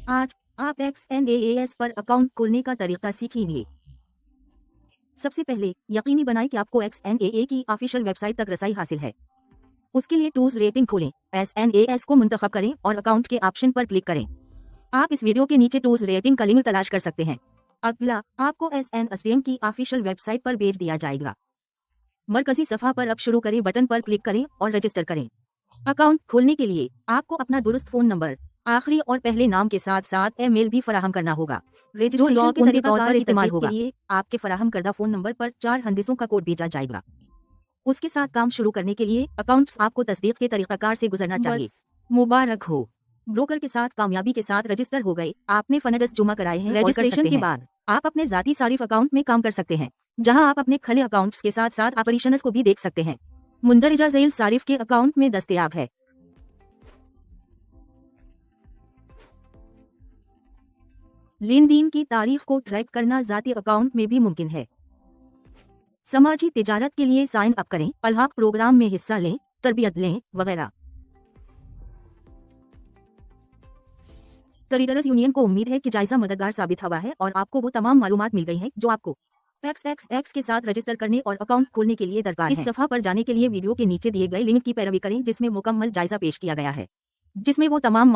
आज आप XNAAS पर अकाउंट खोलने का तरीका सीखेंगे। सबसे पहले यकीनी बनाएं कि आपको XNAA की ऑफिशियल वेबसाइट तक रसाई हासिल है। उसके लिए टूल्स रेटिंग खोलें, SNAS को मुंतखब करें और अकाउंट के ऑप्शन पर क्लिक करें। आप इस वीडियो के नीचे टूल्स रेटिंग का लिंक तलाश कर सकते हैं। अगला आपको SNAS की ऑफिशियल वेबसाइट पर भेज दिया जाएगा। मरकजी सफा पर अब शुरू करें बटन पर क्लिक करें और रजिस्टर करें। अकाउंट खोलने के लिए आपको अपना दुरुस्त फोन नंबर, आखिरी और पहले नाम के साथ साथ ईमेल भी फराहम करना होगा। रजिस्ट्रेशन के तौर पर इस्तेमाल होगा। लिए आपके फराहम करदा फोन नंबर पर 4 हंदिसों का कोड भेजा जाएगा। उसके साथ काम शुरू करने के लिए अकाउंट्स आपको तस्दीक के तरीकाकार से गुजरना चाहिए। मुबारक हो, ब्रोकर के साथ कामयाबी के साथ रजिस्टर हो गए। आपने फंड्स जमा कराए हैं। रजिस्ट्रेशन के बाद आप अपने जाती सारिफ अकाउंट में काम कर सकते हैं, जहां आप अपने खले अकाउंट्स के साथ साथ ऑपरेशंस को भी देख सकते हैं। मुंदरजा ज़ैल सारिफ के अकाउंट में दस्तयाब है। लेन देन की तारीख को ट्रैक करना जाती अकाउंट में भी मुमकिन है। समाजी तिजारत के लिए साइन अप करें, अलहाक प्रोग्राम में हिस्सा लें, तरबियत लें वगैरह। ट्रेडर्स यूनियन को उम्मीद है कि जायजा मददगार साबित हुआ है और आपको वो तमाम मालूमात मिल गई हैं जो आपको XXX के साथ रजिस्टर करने और अकाउंट खोलने के लिए दरकार है। इस सफा पर जाने के लिए वीडियो के नीचे दिए गए लिंक की पैरवी करें, जिसमें मुकम्मल जायजा पेश किया गया है, जिसमें वो तमाम